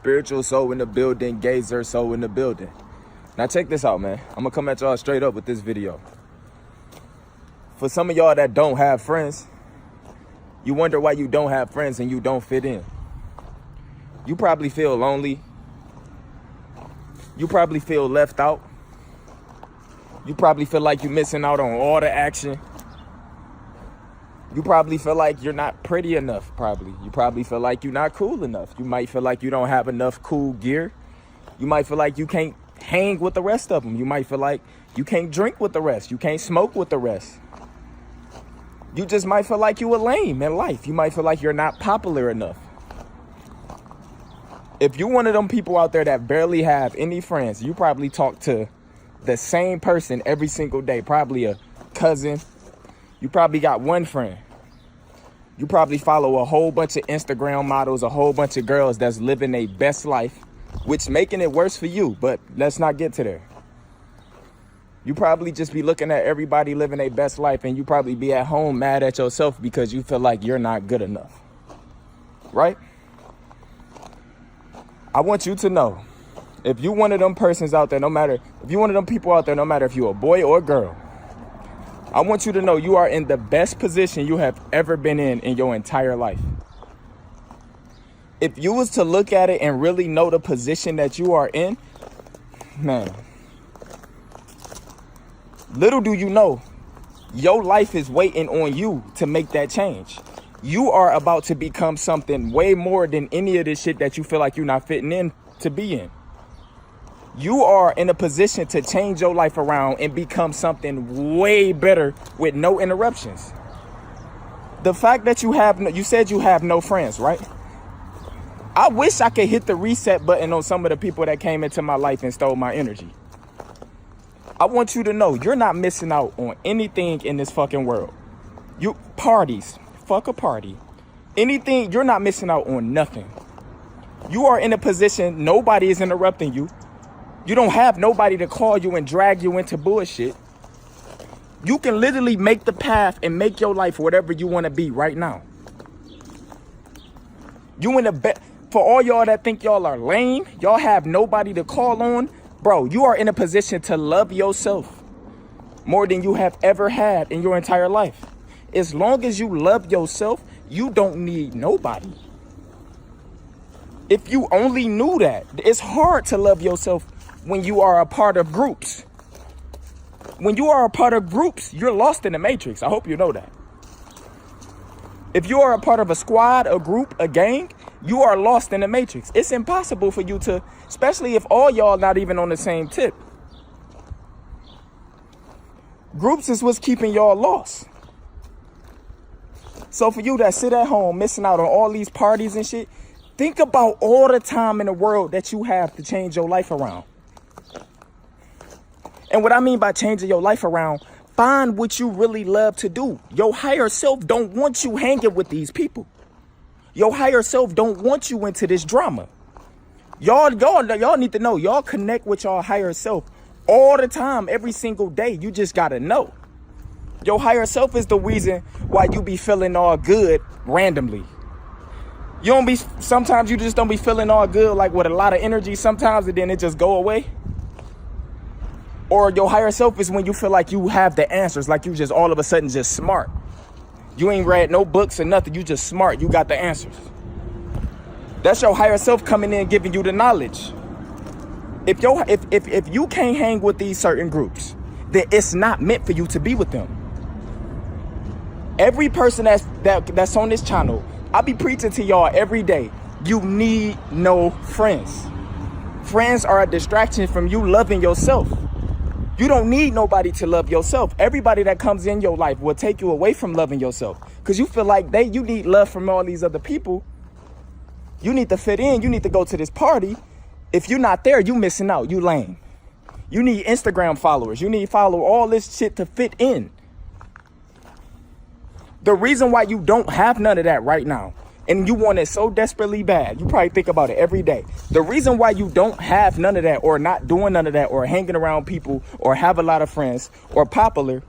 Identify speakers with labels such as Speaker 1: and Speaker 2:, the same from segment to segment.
Speaker 1: spiritual soul in the building, gazer soul in the building. Now check this out, man. I'm gonna come at y'all straight up with this video. For some of y'all that don't have friends, you wonder why you don't have friends and you don't fit in. You probably feel lonely. You probably feel left out. You probably feel like you're missing out on all the action. You probably feel like you're not pretty enough, probably. You probably feel like you're not cool enough. You might feel like you don't have enough cool gear. You might feel like you can't hang with the rest of them. You might feel like you can't drink with the rest. You can't smoke with the rest. You just might feel like you a lame in life. You might feel like you're not popular enough. If you're one of them people out there that barely have any friends, you probably talk to the same person every single day, probably a cousin. You probably got one friend. You probably follow a whole bunch of Instagram models, a whole bunch of girls that's living their best life, which making it worse for you, but let's not get to there. You probably just be looking at everybody living their best life and you probably be at home mad at yourself because you feel like you're not good enough, right? I want you to know, if you one of them persons out there, if you one of them people out there, no matter if you're a boy or a girl, I want you to know you are in the best position you have ever been in your entire life. If you was to look at it and really know the position that you are in, man, little do you know, your life is waiting on you to make that change. You are about to become something way more than any of this shit that you feel like you're not fitting in to be in. You are in a position to change your life around and become something way better with no interruptions. The fact that you said you have no friends, right? I wish I could hit the reset button on some of the people that came into my life and stole my energy. I want you to know you're not missing out on anything in this fucking world. Parties, fuck a party. Anything, you're not missing out on nothing. You are in a position, nobody is interrupting you. You don't have nobody to call you and drag you into bullshit. You can literally make the path and make your life whatever you want to be right now. For all y'all that think y'all are lame, y'all have nobody to call on, bro, you are in a position to love yourself more than you have ever had in your entire life. As long as you love yourself, you don't need nobody. If you only knew that, it's hard to love yourself when you are a part of groups. When you are a part of groups, you're lost in the matrix. I hope you know that. If you are a part of a squad, a group, a gang, you are lost in the matrix. It's impossible for you to, especially if all y'all not even on the same tip. Groups is what's keeping y'all lost. So for you that sit at home missing out on all these parties and shit, think about all the time in the world that you have to change your life around. And what I mean by changing your life around, find what you really love to do. Your higher self don't want you hanging with these people. Your higher self don't want you into this drama. Y'all need to know, y'all connect with your higher self all the time, every single day. You just gotta know. Your higher self is the reason why you be feeling all good randomly. Sometimes you just don't be feeling all good, like with a lot of energy sometimes, and then it just go away. Or your higher self is when you feel like you have the answers, like you just all of a sudden just smart. You ain't read no books or nothing, you just smart, you got the answers. That's your higher self coming in giving you the knowledge. If you can't hang with these certain groups, then it's not meant for you to be with them. Every person that's on this channel, I be preaching to y'all every day. You need no friends. Friends are a distraction from you loving yourself. You don't need nobody to love yourself. Everybody that comes in your life will take you away from loving yourself because you feel like you need love from all these other people. You need to fit in. You need to go to this party. If you're not there, you missing out. You lame. You need Instagram followers. You need to follow all this shit to fit in. The reason why you don't have none of that right now, and you want it so desperately bad, you probably think about it every day. The reason why you don't have none of that, or not doing none of that, or hanging around people, or have a lot of friends, or popular,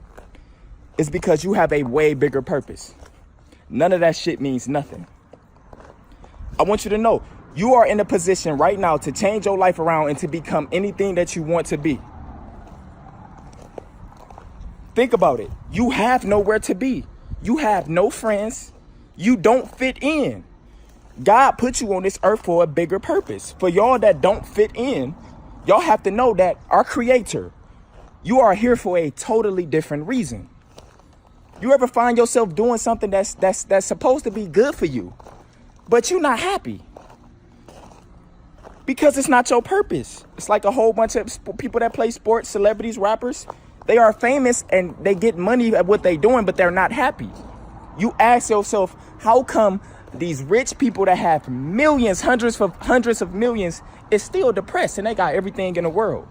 Speaker 1: is because you have a way bigger purpose. None of that shit means nothing. I want you to know, You are in a position right now to change your life around and to become anything that you want to be. Think about it. You have nowhere to be. You have no friends. You don't fit in. God put you on this earth for a bigger purpose. For y'all that don't fit in, y'all have to know that our Creator, you are here for a totally different reason. You ever find yourself doing something that's supposed to be good for you, but you're not happy? Because it's not your purpose. It's like a whole bunch of people that play sports, celebrities, rappers. They are famous and they get money at what they're doing, but they're not happy. You ask yourself, how come these rich people that have millions, hundreds of millions is still depressed and they got everything in the world?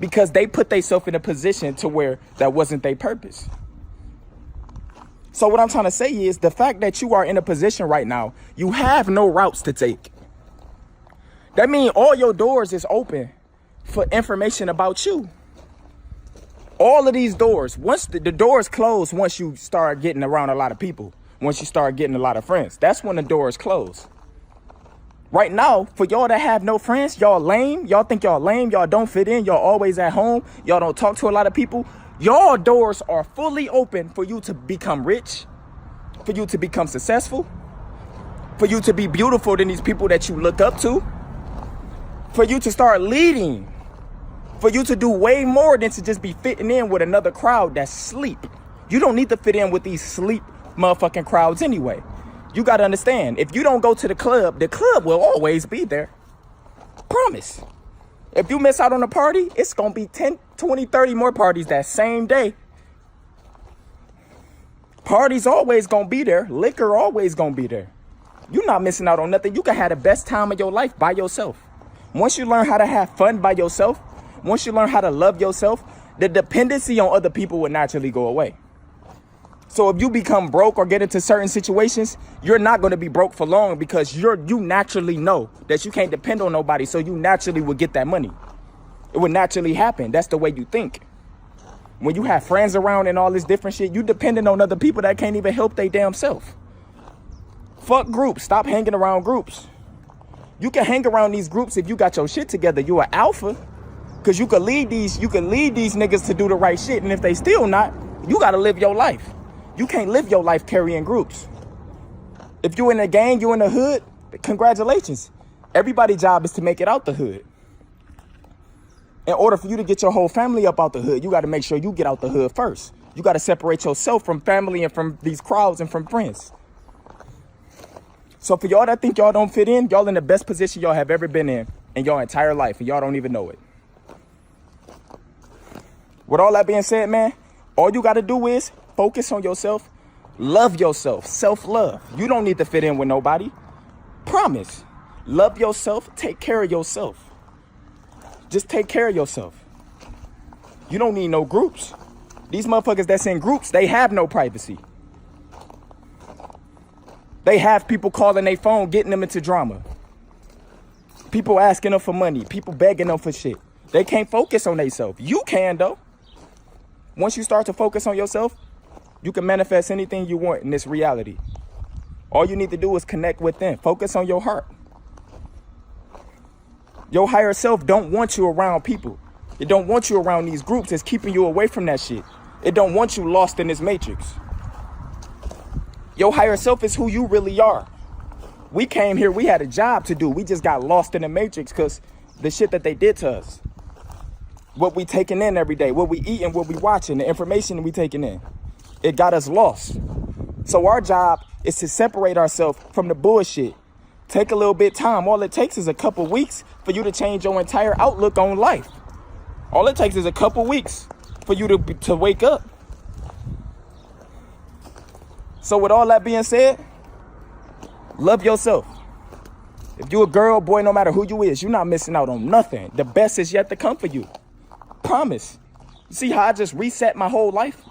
Speaker 1: Because they put themselves in a position to where that wasn't their purpose. So what I'm trying to say is the fact that you are in a position right now, you have no routes to take. That means all your doors is open for information about you. All of these doors, once the doors close, once you start getting around a lot of people, once you start getting a lot of friends, that's when the doors close. Right now, for y'all that have no friends, y'all lame, y'all think y'all lame, y'all don't fit in, y'all always at home, y'all don't talk to a lot of people, y'all doors are fully open for you to become rich, for you to become successful, for you to be beautiful than these people that you look up to, for you to start leading, for you to do way more than to just be fitting in with another crowd that's sleep. You don't need to fit in with these sleep motherfucking crowds anyway. You got to understand, if you don't go to the club will always be there. Promise. If you miss out on a party, it's going to be 10, 20, 30 more parties that same day. Parties always going to be there. Liquor always going to be there. You're not missing out on nothing. You can have the best time of your life by yourself. Once you learn how to have fun by yourself, once you learn how to love yourself, the dependency on other people will naturally go away. So if you become broke or get into certain situations, you're not going to be broke for long because you naturally know that you can't depend on nobody. So you naturally will get that money. It would naturally happen. That's the way you think. When you have friends around and all this different shit, you depending on other people that can't even help their damn self. Fuck groups. Stop hanging around groups. You can hang around these groups if you got your shit together. You an alpha. Cause you can lead these niggas to do the right shit. And if they still not, you gotta live your life. You can't live your life carrying groups. If you in a gang, you in the hood, congratulations. Everybody's job is to make it out the hood. In order for you to get your whole family up out the hood, you got to make sure you get out the hood first. You got to separate yourself from family and from these crowds and from friends. So for y'all that think y'all don't fit in, y'all in the best position y'all have ever been in your entire life, and y'all don't even know it. With all that being said, man, all you got to do is focus on yourself, love yourself, self-love. You don't need to fit in with nobody. Promise. Love yourself, take care of yourself. Just take care of yourself. You don't need no groups. These motherfuckers that's in groups, they have no privacy. They have people calling their phone, getting them into drama. People asking them for money, people begging them for shit. They can't focus on themselves. You can, though. Once you start to focus on yourself, you can manifest anything you want in this reality. All you need to do is connect within. Focus on your heart. Your higher self don't want you around people. It don't want you around these groups. It's keeping you away from that shit. It don't want you lost in this matrix. Your higher self is who you really are. We came here, we had a job to do. We just got lost in the matrix because the shit that they did to us. What we taking in every day, what we eating, what we watching, the information we taking in. It got us lost. So our job is to separate ourselves from the bullshit. Take a little bit of time. All it takes is a couple weeks for you to change your entire outlook on life. All it takes is a couple weeks for you to wake up. So with all that being said, love yourself. If you a girl, boy, no matter who you is, you're not missing out on nothing. The best is yet to come for you. Promise. You see how I just reset my whole life?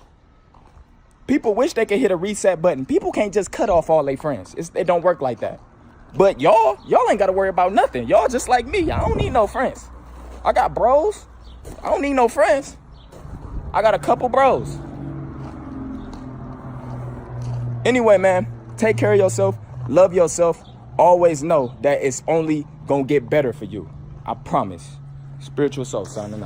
Speaker 1: People wish they could hit a reset button. People can't just cut off all their friends. It don't work like that. But y'all ain't got to worry about nothing. Y'all just like me. I don't need no friends. I got bros. I don't need no friends. I got a couple bros. Anyway, man, take care of yourself. Love yourself. always know that it's only gonna get better for you. I promise. Spiritual soul signing out.